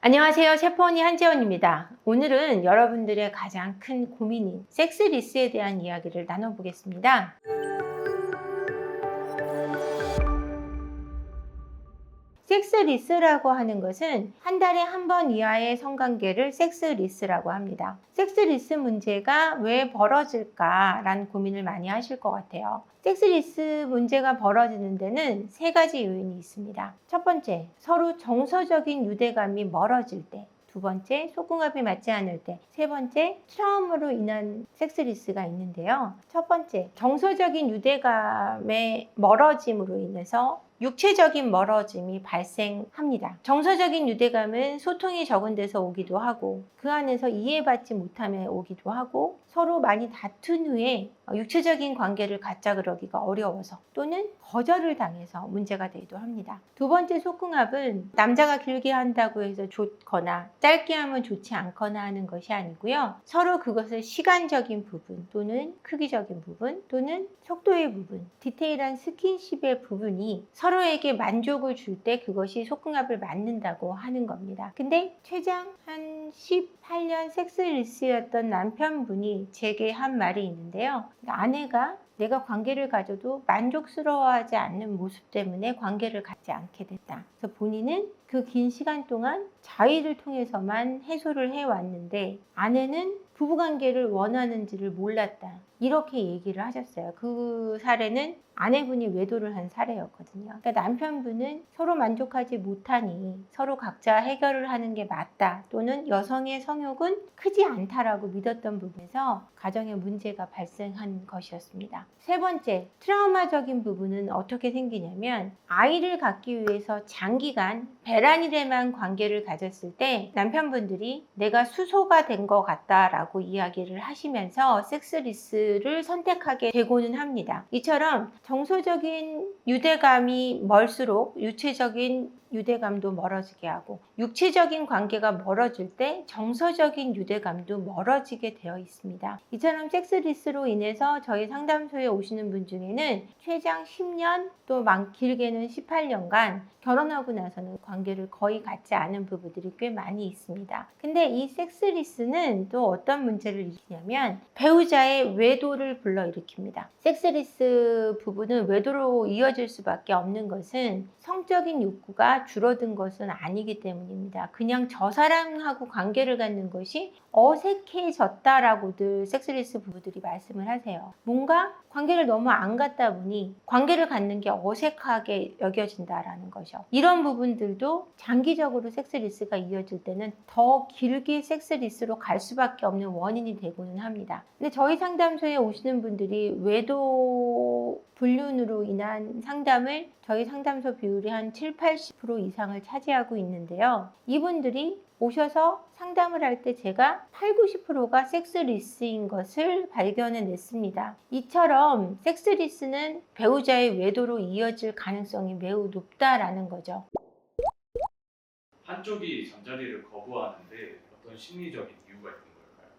안녕하세요. 셰프언니 한지원입니다. 오늘은 여러분들의 가장 큰 고민인 섹스리스에 대한 이야기를 나눠보겠습니다. 섹스리스라고 하는 것은 한 달에 한 번 이하의 성관계를 섹스리스라고 합니다. 섹스리스 문제가 왜 벌어질까라는 고민을 많이 하실 것 같아요. 섹스리스 문제가 벌어지는 데는 세 가지 요인이 있습니다. 첫 번째, 서로 정서적인 유대감이 멀어질 때. 두 번째, 속궁합이 맞지 않을 때. 세 번째, 트라우마로 인한 섹스리스가 있는데요. 첫 번째, 정서적인 유대감의 멀어짐으로 인해서 육체적인 멀어짐이 발생합니다. 정서적인 유대감은 소통이 적은 데서 오기도 하고 그 안에서 이해받지 못함에 오기도 하고 서로 많이 다툰 후에 육체적인 관계를 갖자 그러기가 어려워서 또는 거절을 당해서 문제가 되기도 합니다. 두 번째 속궁합은 남자가 길게 한다고 해서 좋거나 짧게 하면 좋지 않거나 하는 것이 아니고요. 서로 그것을 시간적인 부분 또는 크기적인 부분 또는 속도의 부분, 디테일한 스킨십의 부분이 서로에게 만족을 줄 때 그것이 속궁합을 맞는다고 하는 겁니다. 근데 최장 한 18년 섹스리스였던 남편분이 제게 한 말이 있는데요. 아내가 내가 관계를 가져도 만족스러워하지 않는 모습 때문에 관계를 갖지 않게 됐다. 그래서 본인은 그 긴 시간 동안 자위를 통해서만 해소를 해왔는데 아내는 부부관계를 원하는지를 몰랐다. 이렇게 얘기를 하셨어요. 그 사례는 아내분이 외도를 한 사례였거든요. 그러니까 남편분은 서로 만족하지 못하니 서로 각자 해결을 하는 게 맞다. 또는 여성의 성욕은 크지 않다라고 믿었던 부분에서 가정에 문제가 발생한 것이었습니다. 세 번째, 트라우마적인 부분은 어떻게 생기냐면 아이를 갖기 위해서 장기간 배란일에만 관계를 가졌을 때 남편분들이 내가 수소가 된 것 같다라고 이야기를 하시면서 섹스리스를 선택하게 되고는 합니다. 이처럼 정서적인 유대감이 멀수록 육체적인 유대감도 멀어지게 하고 육체적인 관계가 멀어질 때 정서적인 유대감도 멀어지게 되어 있습니다. 이처럼 섹스리스로 인해서 저희 상담소에 오시는 분 중에는 최장 10년 또 길게는 18년간 결혼하고 나서는 관계를 거의 갖지 않은 부부들이 꽤 많이 있습니다. 근데 이 섹스리스는 또 어떤 문제를 일으키냐면 배우자의 외도를 불러일으킵니다. 섹스리스 부부는 외도로 이어질 수밖에 없는 것은 성적인 욕구가 줄어든 것은 아니기 때문입니다. 그냥 저 사람하고 관계를 갖는 것이 어색해졌다라고들 섹스리스 부부들이 말씀을 하세요. 뭔가 관계를 너무 안 갖다 보니 관계를 갖는 게 어색하게 여겨진다라는 거죠. 이런 부분들도 장기적으로 섹스리스가 이어질 때는 더 길게 섹스리스로 갈 수밖에 없는 원인이 되고는 합니다. 근데 저희 상담소에 오시는 분들이 외도 불륜으로 인한 상담을 저희 상담소 비율이 한 7-80% 이상을 차지하고 있는데요. 이분들이 오셔서 상담을 할 때 제가 80-90%가 섹스리스인 것을 발견해냈습니다. 이처럼 섹스리스는 배우자의 외도로 이어질 가능성이 매우 높다라는 거죠. 한쪽이 잠자리를 거부하는데 어떤 심리적인 이유가 있는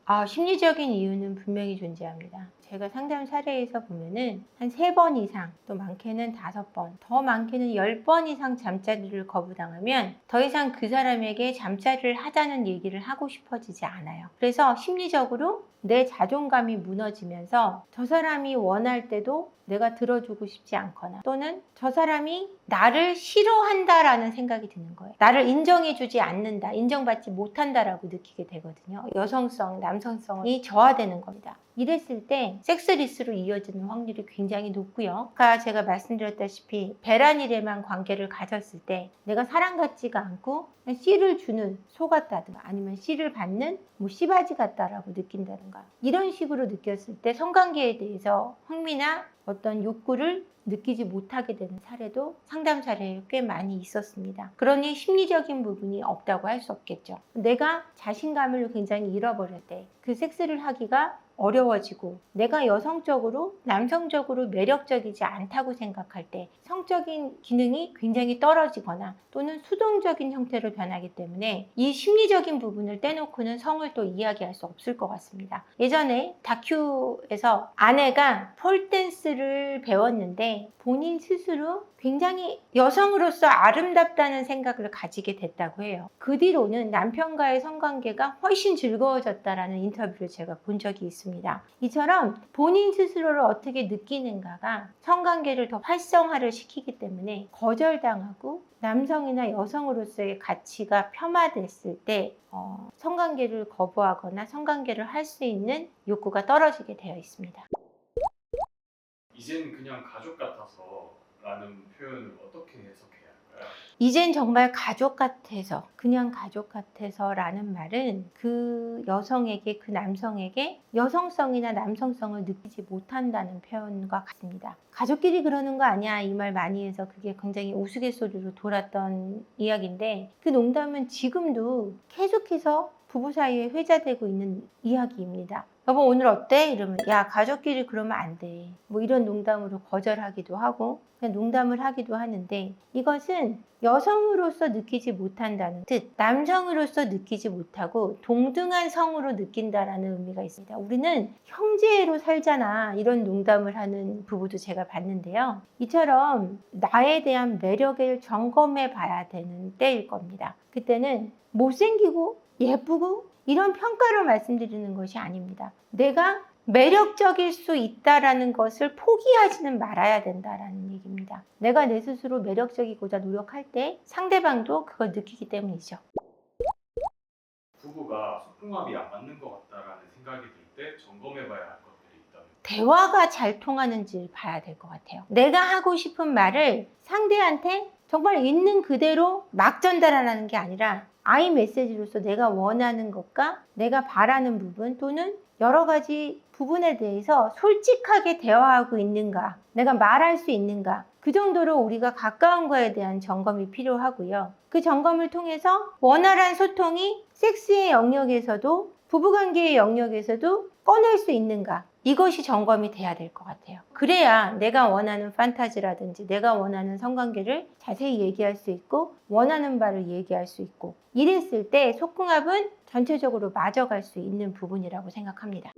걸까요? 심리적인 이유는 분명히 존재합니다. 제가 상담 사례에서 보면은 한 3번 이상, 또 많게는 5번, 더 많게는 10번 이상 잠자리를 거부당하면 더 이상 그 사람에게 잠자리를 하자는 얘기를 하고 싶어지지 않아요. 그래서 심리적으로 내 자존감이 무너지면서 저 사람이 원할 때도 내가 들어주고 싶지 않거나 또는 저 사람이 나를 싫어한다라는 생각이 드는 거예요. 나를 인정해주지 않는다, 인정받지 못한다라고 느끼게 되거든요. 여성성, 남성성이 저하되는 겁니다. 이랬을 때 섹스리스로 이어지는 확률이 굉장히 높고요. 아까 제가 말씀드렸다시피 배란일에만 관계를 가졌을 때 내가 사랑 같지가 않고 씨를 주는 소 같다든가 아니면 씨를 받는 씨바지 같다라고 느낀다든가 이런 식으로 느꼈을 때 성관계에 대해서 흥미나 어떤 욕구를 느끼지 못하게 되는 사례도 상담 사례에 꽤 많이 있었습니다. 그러니 심리적인 부분이 없다고 할 수 없겠죠. 내가 자신감을 굉장히 잃어버릴 때 그 섹스를 하기가 어려워지고 내가 여성적으로 남성적으로 매력적이지 않다고 생각할 때 성적인 기능이 굉장히 떨어지거나 또는 수동적인 형태로 변하기 때문에 이 심리적인 부분을 떼놓고는 성을 또 이야기할 수 없을 것 같습니다. 예전에 다큐에서 아내가 폴댄스를 배웠는데 본인 스스로 굉장히 여성으로서 아름답다는 생각을 가지게 됐다고 해요. 그 뒤로는 남편과의 성관계가 훨씬 즐거워졌다라는 인터뷰를 제가 본 적이 있습니다. 이처럼 본인 스스로를 어떻게 느끼는가가 성관계를 더 활성화를 시키기 때문에 거절당하고 남성이나 여성으로서의 가치가 폄하됐을 때 성관계를 거부하거나 성관계를 할 수 있는 욕구가 떨어지게 되어 있습니다. 이젠 그냥 가족 같아서 라는 표현을 어떻게 해석해야 할까요? 이젠 정말 가족 같아서, 그냥 가족 같아서 라는 말은 그 여성에게, 그 남성에게 여성성이나 남성성을 느끼지 못한다는 표현과 같습니다. 가족끼리 그러는 거 아니야 이 말 많이 해서 그게 굉장히 우스갯소리로 돌았던 이야기인데 그 농담은 지금도 계속해서 부부 사이에 회자되고 있는 이야기입니다. 여보 오늘 어때? 이러면 야 가족끼리 그러면 안 돼. 뭐 이런 농담으로 거절하기도 하고 그냥 농담을 하기도 하는데 이것은 여성으로서 느끼지 못한다는 뜻, 남성으로서 느끼지 못하고 동등한 성으로 느낀다라는 의미가 있습니다. 우리는 형제로 살잖아 이런 농담을 하는 부부도 제가 봤는데요. 이처럼 나에 대한 매력을 점검해 봐야 되는 때일 겁니다. 그때는 못생기고 예쁘고 이런 평가로 말씀드리는 것이 아닙니다. 내가 매력적일 수 있다라는 것을 포기하지는 말아야 된다라는 얘기입니다. 내가 내 스스로 매력적이고자 노력할 때 상대방도 그걸 느끼기 때문이죠. 부부가 소통합이 안 맞는 것 같다라는 생각이 들 때 점검해봐야 할 것들이 있다면 대화가 잘 통하는지를 봐야 될 것 같아요. 내가 하고 싶은 말을 상대한테 정말 있는 그대로 막 전달하는 게 아니라 아이 메시지로서 내가 원하는 것과 내가 바라는 부분 또는 여러 가지 부분에 대해서 솔직하게 대화하고 있는가, 내가 말할 수 있는가, 그 정도로 우리가 가까운 거에 대한 점검이 필요하고요. 그 점검을 통해서 원활한 소통이 섹스의 영역에서도 부부관계의 영역에서도 꺼낼 수 있는가, 이것이 점검이 돼야 될 것 같아요. 그래야 내가 원하는 판타지라든지 내가 원하는 성관계를 자세히 얘기할 수 있고 원하는 바를 얘기할 수 있고 이랬을 때 속궁합은 전체적으로 맞아갈 수 있는 부분이라고 생각합니다.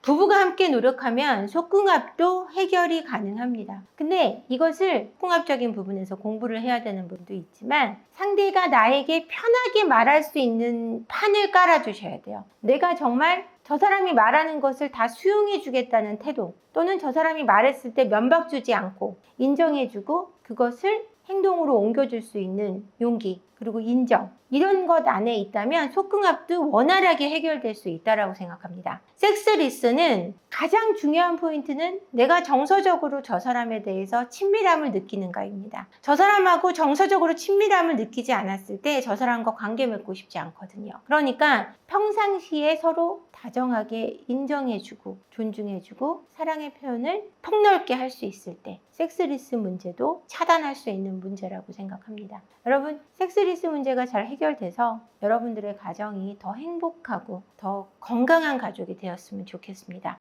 부부가 함께 노력하면 속궁합도 해결이 가능합니다. 근데 이것을 속궁합적인 부분에서 공부를 해야 되는 분도 있지만 상대가 나에게 편하게 말할 수 있는 판을 깔아주셔야 돼요. 내가 정말 저 사람이 말하는 것을 다 수용해 주겠다는 태도 또는 저 사람이 말했을 때 면박 주지 않고 인정해 주고 그것을 행동으로 옮겨줄 수 있는 용기 그리고 인정 이런 것 안에 있다면 속궁합도 원활하게 해결될 수 있다고 생각합니다. 섹스 리스는 가장 중요한 포인트는 내가 정서적으로 저 사람에 대해서 친밀함을 느끼는가입니다. 저 사람하고 정서적으로 친밀함을 느끼지 않았을 때 저 사람과 관계 맺고 싶지 않거든요. 그러니까 평상시에 서로 다정하게 인정해주고 존중해주고 사랑의 표현을 폭넓게 할 수 있을 때 섹스 리스 문제도 차단할 수 있는 문제라고 생각합니다. 여러분 섹스 리스 문제가 잘 해결돼서 여러분들의 가정이 더 행복하고 더 건강한 가족이 되었으면 좋겠습니다.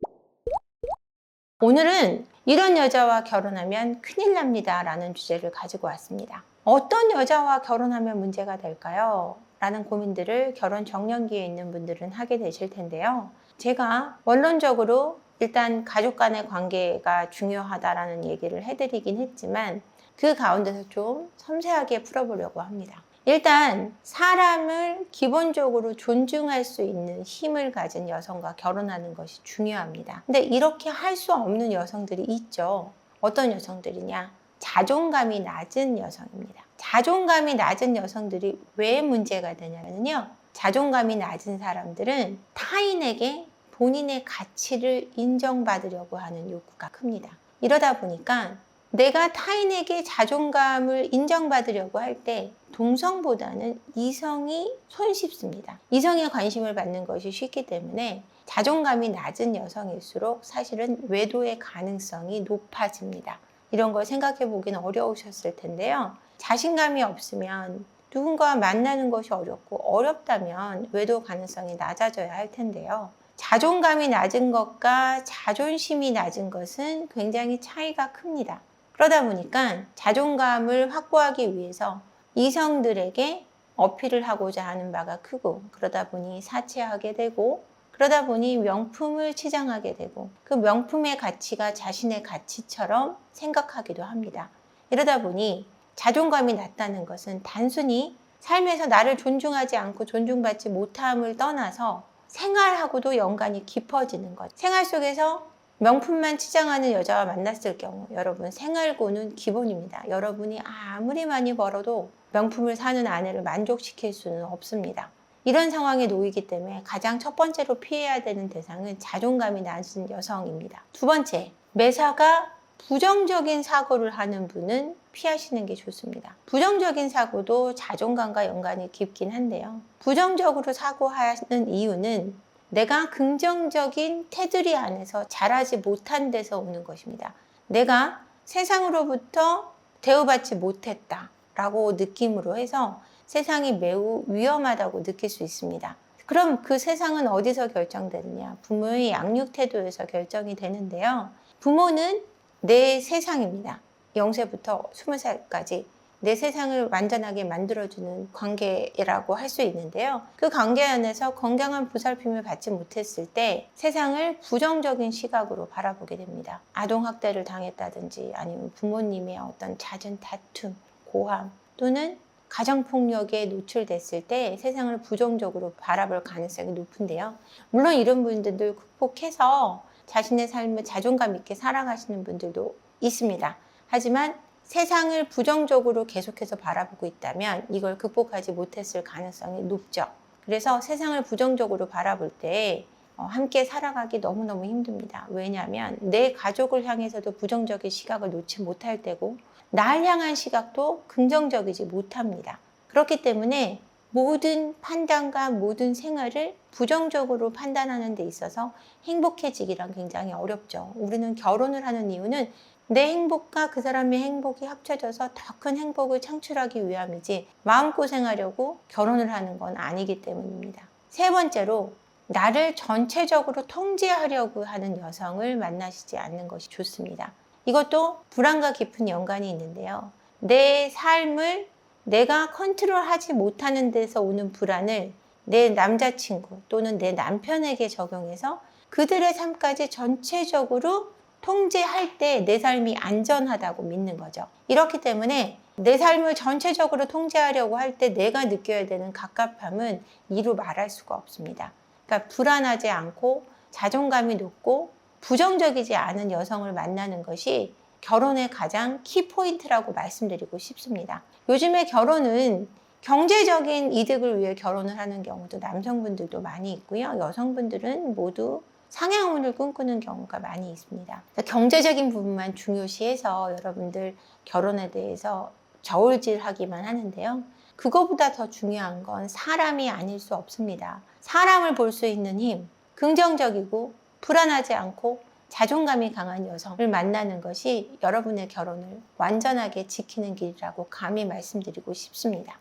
오늘은 이런 여자와 결혼하면 큰일 납니다 라는 주제를 가지고 왔습니다. 어떤 여자와 결혼하면 문제가 될까요? 라는 고민들을 결혼 정년기에 있는 분들은 하게 되실 텐데요. 제가 원론적으로 일단 가족 간의 관계가 중요하다라는 얘기를 해드리긴 했지만 그 가운데서 좀 섬세하게 풀어보려고 합니다. 일단 사람을 기본적으로 존중할 수 있는 힘을 가진 여성과 결혼하는 것이 중요합니다. 근데 이렇게 할 수 없는 여성들이 있죠. 어떤 여성들이냐? 자존감이 낮은 여성입니다. 자존감이 낮은 여성들이 왜 문제가 되냐면요. 자존감이 낮은 사람들은 타인에게 본인의 가치를 인정받으려고 하는 욕구가 큽니다. 이러다 보니까 내가 타인에게 자존감을 인정받으려고 할 때 동성보다는 이성이 손쉽습니다. 이성에 관심을 받는 것이 쉽기 때문에 자존감이 낮은 여성일수록 사실은 외도의 가능성이 높아집니다. 이런 걸 생각해 보기는 어려우셨을 텐데요. 자신감이 없으면 누군가와 만나는 것이 어렵고 어렵다면 외도 가능성이 낮아져야 할 텐데요. 자존감이 낮은 것과 자존심이 낮은 것은 굉장히 차이가 큽니다. 그러다 보니까 자존감을 확보하기 위해서 이성들에게 어필을 하고자 하는 바가 크고, 그러다 보니 사치하게 되고, 그러다 보니 명품을 치장하게 되고, 그 명품의 가치가 자신의 가치처럼 생각하기도 합니다. 이러다 보니 자존감이 낮다는 것은 단순히 삶에서 나를 존중하지 않고 존중받지 못함을 떠나서 생활하고도 연관이 깊어지는 것. 생활 속에서 명품만 치장하는 여자와 만났을 경우 여러분, 생활고는 기본입니다. 여러분이 아무리 많이 벌어도 명품을 사는 아내를 만족시킬 수는 없습니다. 이런 상황에 놓이기 때문에 가장 첫 번째로 피해야 되는 대상은 자존감이 낮은 여성입니다. 두 번째, 매사가 부정적인 사고를 하는 분은 피하시는 게 좋습니다. 부정적인 사고도 자존감과 연관이 깊긴 한데요. 부정적으로 사고하는 이유는 내가 긍정적인 테두리 안에서 자라지 못한 데서 오는 것입니다. 내가 세상으로부터 대우받지 못했다 라고 느낌으로 해서 세상이 매우 위험하다고 느낄 수 있습니다. 그럼 그 세상은 어디서 결정되느냐? 부모의 양육 태도에서 결정이 되는데요. 부모는 내 세상입니다. 0세부터 20살까지 내 세상을 완전하게 만들어주는 관계라고 할 수 있는데요. 그 관계 안에서 건강한 보살핌을 받지 못했을 때 세상을 부정적인 시각으로 바라보게 됩니다. 아동학대를 당했다든지 아니면 부모님의 어떤 잦은 다툼, 고함 또는 가정폭력에 노출됐을 때 세상을 부정적으로 바라볼 가능성이 높은데요. 물론 이런 분들도 극복해서 자신의 삶을 자존감 있게 살아가시는 분들도 있습니다. 하지만 세상을 부정적으로 계속해서 바라보고 있다면 이걸 극복하지 못했을 가능성이 높죠. 그래서 세상을 부정적으로 바라볼 때 함께 살아가기 너무너무 힘듭니다. 왜냐하면 내 가족을 향해서도 부정적인 시각을 놓지 못할 때고 날 향한 시각도 긍정적이지 못합니다. 그렇기 때문에 모든 판단과 모든 생활을 부정적으로 판단하는 데 있어서 행복해지기란 굉장히 어렵죠. 우리는 결혼을 하는 이유는 내 행복과 그 사람의 행복이 합쳐져서 더 큰 행복을 창출하기 위함이지 마음고생하려고 결혼을 하는 건 아니기 때문입니다. 세 번째로, 나를 전체적으로 통제하려고 하는 여성을 만나시지 않는 것이 좋습니다. 이것도 불안과 깊은 연관이 있는데요. 내 삶을 내가 컨트롤하지 못하는 데서 오는 불안을 내 남자친구 또는 내 남편에게 적용해서 그들의 삶까지 전체적으로 통제할 때 내 삶이 안전하다고 믿는 거죠. 이렇기 때문에 내 삶을 전체적으로 통제하려고 할 때 내가 느껴야 되는 갑갑함은 이루 말할 수가 없습니다. 그러니까 불안하지 않고 자존감이 높고 부정적이지 않은 여성을 만나는 것이 결혼의 가장 키포인트라고 말씀드리고 싶습니다. 요즘에 결혼은 경제적인 이득을 위해 결혼을 하는 경우도 남성분들도 많이 있고요. 여성분들은 모두 상향혼을 꿈꾸는 경우가 많이 있습니다. 경제적인 부분만 중요시해서 여러분들 결혼에 대해서 저울질하기만 하는데요. 그거보다 더 중요한 건 사람이 아닐 수 없습니다. 사람을 볼 수 있는 힘, 긍정적이고 불안하지 않고 자존감이 강한 여성을 만나는 것이 여러분의 결혼을 완전하게 지키는 길이라고 감히 말씀드리고 싶습니다.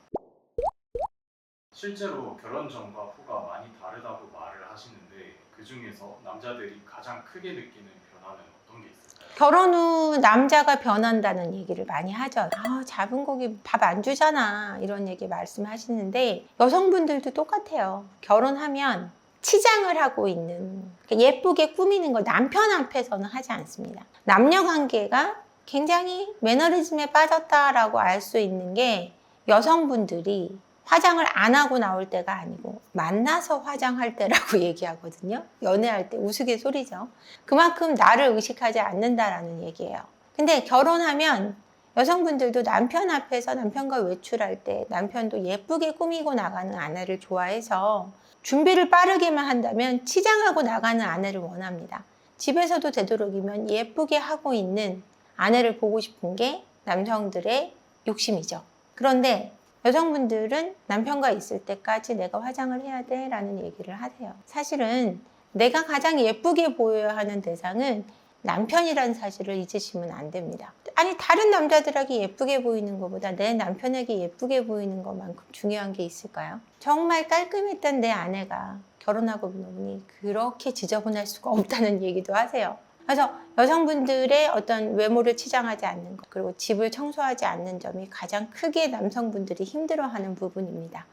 실제로 결혼 전과 후가 많이 다르다고 말을 하시는데 그 중에서 남자들이 가장 크게 느끼는 변화는 어떤 게 있을까요? 결혼 후 남자가 변한다는 얘기를 많이 하죠. 잡은 고기 밥 안 주잖아, 이런 얘기 말씀하시는데 여성분들도 똑같아요. 결혼하면 치장을 하고 있는, 예쁘게 꾸미는 걸 남편 앞에서는 하지 않습니다. 남녀 관계가 굉장히 매너리즘에 빠졌다라고 알 수 있는 게 여성분들이 화장을 안 하고 나올 때가 아니고 만나서 화장할 때라고 얘기하거든요. 연애할 때 우스갯소리죠. 그만큼 나를 의식하지 않는다라는 얘기예요. 근데 결혼하면 여성분들도 남편 앞에서 남편과 외출할 때 남편도 예쁘게 꾸미고 나가는 아내를 좋아해서 준비를 빠르게만 한다면 치장하고 나가는 아내를 원합니다. 집에서도 되도록이면 예쁘게 하고 있는 아내를 보고 싶은 게 남성들의 욕심이죠. 그런데 여성분들은 남편과 있을 때까지 내가 화장을 해야 돼 라는 얘기를 하세요. 사실은 내가 가장 예쁘게 보여야 하는 대상은 남편이라는 사실을 잊으시면 안 됩니다. 아니 다른 남자들에게 예쁘게 보이는 것보다 내 남편에게 예쁘게 보이는 것만큼 중요한 게 있을까요? 정말 깔끔했던 내 아내가 결혼하고 보니 그렇게 지저분할 수가 없다는 얘기도 하세요. 그래서 여성분들의 어떤 외모를 치장하지 않는 것, 그리고 집을 청소하지 않는 점이 가장 크게 남성분들이 힘들어하는 부분입니다.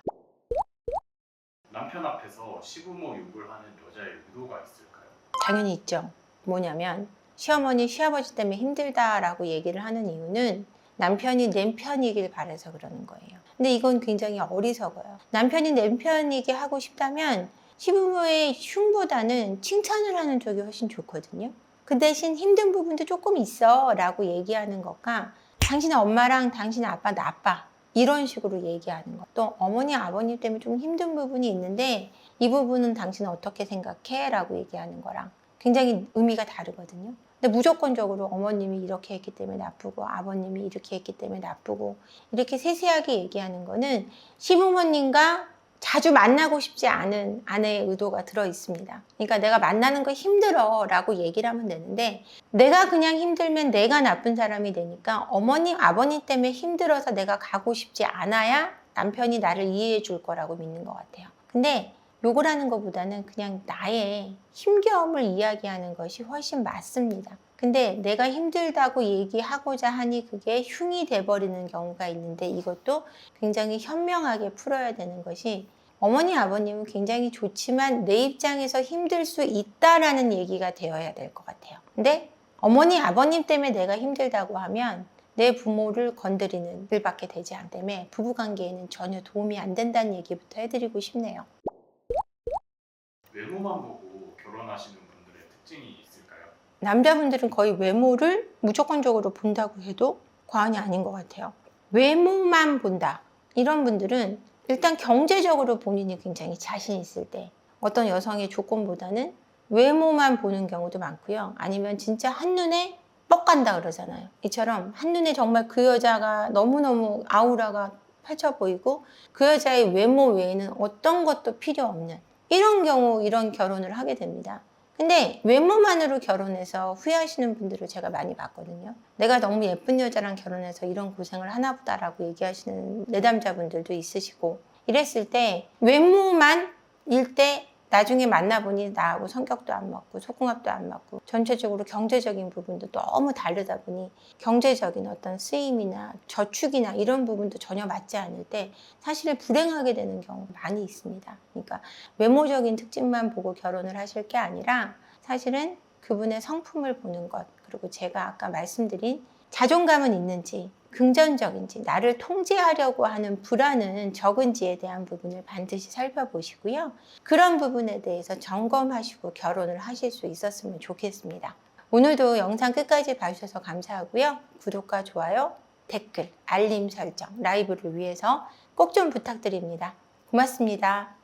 남편 앞에서 시부모 욕을 하는 여자의 의도가 있을까요? 당연히 있죠. 뭐냐면 시어머니, 시아버지 때문에 힘들다라고 얘기를 하는 이유는 남편이 내 편이길 바라서 그러는 거예요. 근데 이건 굉장히 어리석어요. 남편이 내 편이게 하고 싶다면 시부모의 흉보다는 칭찬을 하는 쪽이 훨씬 좋거든요. 그 대신 힘든 부분도 조금 있어 라고 얘기하는 것과 당신 엄마랑 당신 아빠 나빠 이런 식으로 얘기하는 것. 또 어머니 아버님 때문에 좀 힘든 부분이 있는데 이 부분은 당신은 어떻게 생각해? 라고 얘기하는 거랑 굉장히 의미가 다르거든요. 근데 무조건적으로 어머님이 이렇게 했기 때문에 나쁘고 아버님이 이렇게 했기 때문에 나쁘고 이렇게 세세하게 얘기하는 거는 시부모님과 자주 만나고 싶지 않은 아내의 의도가 들어 있습니다. 그러니까 내가 만나는 거 힘들어 라고 얘기를 하면 되는데 내가 그냥 힘들면 내가 나쁜 사람이 되니까 어머니, 아버님 때문에 힘들어서 내가 가고 싶지 않아야 남편이 나를 이해해 줄 거라고 믿는 것 같아요. 근데 욕을 하는 것보다는 그냥 나의 힘겨움을 이야기하는 것이 훨씬 맞습니다. 근데 내가 힘들다고 얘기하고자 하니 그게 흉이 돼버리는 경우가 있는데 이것도 굉장히 현명하게 풀어야 되는 것이 어머니 아버님은 굉장히 좋지만 내 입장에서 힘들 수 있다라는 얘기가 되어야 될 것 같아요. 근데 어머니 아버님 때문에 내가 힘들다고 하면 내 부모를 건드리는 일밖에 되지 않기 때문에 부부관계에는 전혀 도움이 안 된다는 얘기부터 해드리고 싶네요. 외모만 보고 결혼하시는 분들의 특징이 있을까요? 남자분들은 거의 외모를 무조건적으로 본다고 해도 과언이 아닌 것 같아요. 외모만 본다. 이런 분들은 일단 경제적으로 본인이 굉장히 자신 있을 때 어떤 여성의 조건보다는 외모만 보는 경우도 많고요. 아니면 진짜 한눈에 뻑 간다 그러잖아요. 이처럼 한눈에 정말 그 여자가 너무너무 아우라가 펼쳐 보이고 그 여자의 외모 외에는 어떤 것도 필요 없는 이런 경우 이런 결혼을 하게 됩니다. 근데 외모만으로 결혼해서 후회하시는 분들을 제가 많이 봤거든요. 내가 너무 예쁜 여자랑 결혼해서 이런 고생을 하나 보다라고 얘기하시는 내담자분들도 있으시고 이랬을 때 외모만 일 때 나중에 만나보니 나하고 성격도 안 맞고 속궁합도 안 맞고 전체적으로 경제적인 부분도 너무 다르다 보니 경제적인 어떤 쓰임이나 저축이나 이런 부분도 전혀 맞지 않을 때 사실 불행하게 되는 경우 많이 있습니다. 그러니까 외모적인 특징만 보고 결혼을 하실 게 아니라 사실은 그분의 성품을 보는 것 그리고 제가 아까 말씀드린 자존감은 있는지 긍정적인지 나를 통제하려고 하는 불안은 적은지에 대한 부분을 반드시 살펴보시고요. 그런 부분에 대해서 점검하시고 결혼을 하실 수 있었으면 좋겠습니다. 오늘도 영상 끝까지 봐주셔서 감사하고요. 구독과 좋아요, 댓글, 알림 설정, 라이브를 위해서 꼭 좀 부탁드립니다. 고맙습니다.